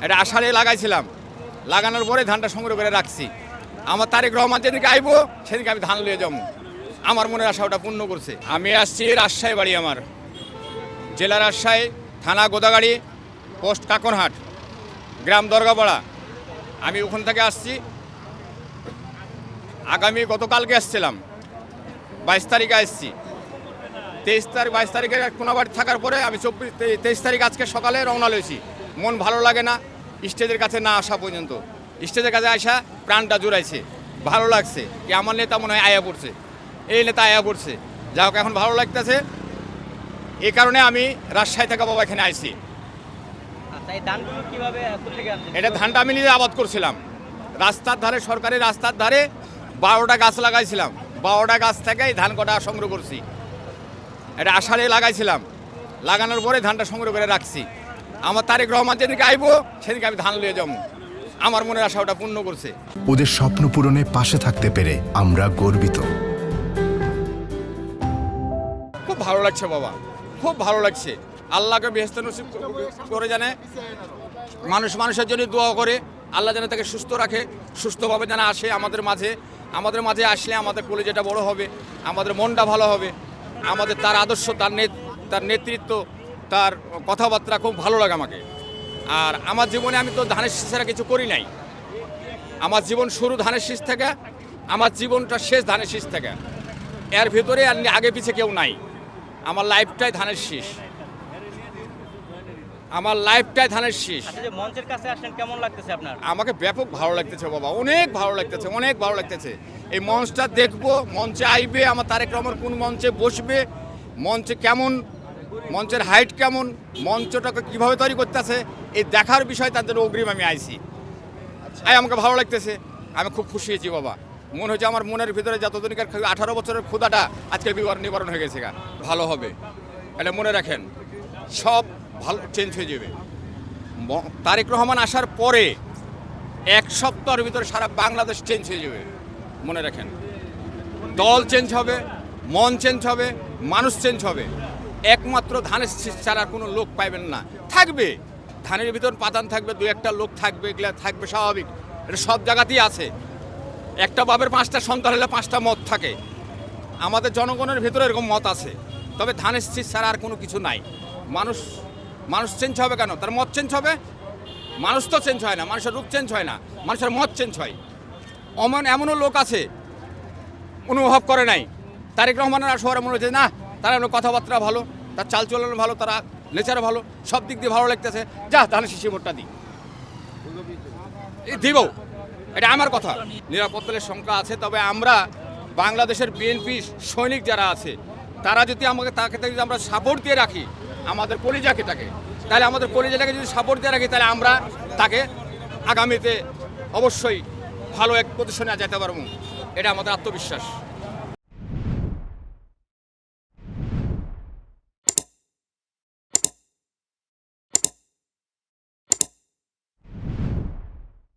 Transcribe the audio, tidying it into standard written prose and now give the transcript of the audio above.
এটা আষাঢ়ে লাগাইছিলাম, লাগানোর পরে ধানটা সংগ্রহ করে রাখছি। আমার তারেক রহমান যেদিনকে আইবো সেদিনকে আমি ধান লিয়ে যাবো। আমার মনের আশা ওটা পূর্ণ করছে। আমি আসছি রাজশাহী বাড়ি, আমার জেলা রাজশাহী, থানা গোদাগাড়ি, পোস্ট কাকরহাট, গ্রাম দরগাপাড়া। আমি ওখান থেকে আসছি। আগামী গতকালকে আসছিলাম, 22 তারিখে আসছি। 22 তারিখে কোনাবাড়ি থাকার পরে আমি 23 তারিখ আজকে সকালে রওনা লইছি। মন ভালো লাগে না স্টেজের কাছে না আসা পর্যন্ত। স্টেজের কাছে আসা প্রাণটা জুড়াইছে, ভালো লাগছে কি আমার নেতা মনে হয় আয়া পড়ছে, এই নেতা আয়া পড়ছে। যা হোক, এখন ভালো লাগতেছে। এই কারণে আমি রাজশাহী থেকে বাবা এখানে আইছি। এটা ধানটা আমি নিজে আবাদ করছিলাম রাস্তার ধারে, সরকারি রাস্তার ধারে 12টা গাছ লাগাইছিলাম। 12টা গাছ থেকে এই ধান কটা সংগ্রহ করছি। এটা আষাঢ়ে লাগাইছিলাম, লাগানোর পরে ধানটা সংগ্রহ করে রাখছি। আমার তারেক রহমান যেদিনকে আইবো সেদিনকে আমি ধান লিয়ে যাবো। আমার মনের আশা ওটা পূর্ণ করছে। ওদের স্বপ্ন পূরণে পাশে থাকতে পেরে আমরা গর্বিত। খুব ভালো লাগছে বাবা, খুব ভালো লাগছে। আল্লাহকে বেহেশত নসিব করে জানে। মানুষের জন্য দোয়া করে আল্লাহ যেন তাকে সুস্থ রাখে, সুস্থভাবে যেন আসে আমাদের মাঝে আসলে আমাদের কলেজটা বড় হবে, আমাদের মনটা ভালো হবে। আমাদের তার আদর্শ, তার নেতৃত্ব, তার কথাবার্তা খুব ভালো লাগে আমাকে। আর আমার জীবনে আমি তো ধানের শীষ ছাড়া কিছু করি নাই। আমার জীবন শুরু ধানের শীষ থেকে, আমার জীবনটা শেষ ধানের শীষ থেকে। এর ভিতরে আর আগে পিছে কেউ নাই। আমার লাইফটাই ধানের শীষ, আমার লাইফটাই ধানের শীষ। মঞ্চের কাছে আসেন, কেমন লাগতেছে আপনার? আমাকে ব্যাপক ভালো লাগতেছে বাবা, অনেক ভালো লাগতেছে, অনেক ভালো লাগতেছে। এই মঞ্চটা দেখবো, মঞ্চে আইবে আমার তারেক রহমান, কোন মঞ্চে বসবে, মঞ্চে কেমন, মঞ্চের হাইট কেমন, মঞ্চটাকে কীভাবে তৈরি করতেছে, এই দেখার বিষয় তাদের অগ্রিম আমি আইছি। আমাকে ভালো লাগতেছে, আমি খুব খুশি হয়েছি বাবা। মনে হচ্ছে আমার মনের ভিতরে যতদিনকার 18 বছরের ক্ষুধাটা আজকে নিবারণ হয়ে গেছে। ভালো হবে, এটা মনে রাখেন, সব ভালো চেঞ্জ হয়ে যাবে। তারেক রহমান আসার পরে 1 সপ্তাহের ভিতরে সারা বাংলাদেশ চেঞ্জ হয়ে যাবে, মনে রাখেন। দল চেঞ্জ হবে, মন চেঞ্জ হবে, মানুষ চেঞ্জ হবে। একমাত্র ধানের শীষ ছাড়া কোনো লোক পাইবেন না। থাকবে ধানের ভিতর পাতান থাকবে, 2-1টা লোক থাকবে, এগুলা থাকবে, স্বাভাবিক। এটা সব জায়গাতেই আছে। একটা বাপের 5টা সন্তান হলে 5টা মত থাকে। আমাদের জনগণের ভিতরে এরকম মত আছে। তবে ধানের শীষ ছাড়া আর কোনো কিছু নাই। মানুষ চেঞ্জ হবে কেন? তার মত চেঞ্জ হবে। মানুষ তো চেঞ্জ হয় না, মানুষের রূপ চেঞ্জ হয় না, মানুষের মত চেঞ্জ হয়। এমনও লোক আছে অনুভব করে নাই। তারেক রহমানের শহরে মনে হচ্ছে না, তার কথাবার্তা ভালো, তার চালচলন ভালো, তারা নেচার ভালো, সব দিক দিয়ে ভালো লাগতেছে। যা ধানের শীষে ভোটটা দিব, এটা আমার কথা। নিরাপত্তার সংখ্যা আছে, তবে আমরা বাংলাদেশের বিএনপি সৈনিক যারা আছে তারা যদি তাকে যদি আমরা সাপোর্ট দিয়ে রাখি, আমাদের কলিজাকে, তাহলে আমাদের কলিজাটাকে যদি সাপোর্ট দিয়ে রাখি, তাহলে আমরা তাকে আগামীতে অবশ্যই ভালো এক পজিশনে যেতে পারবো। এটা আমাদের আত্মবিশ্বাস।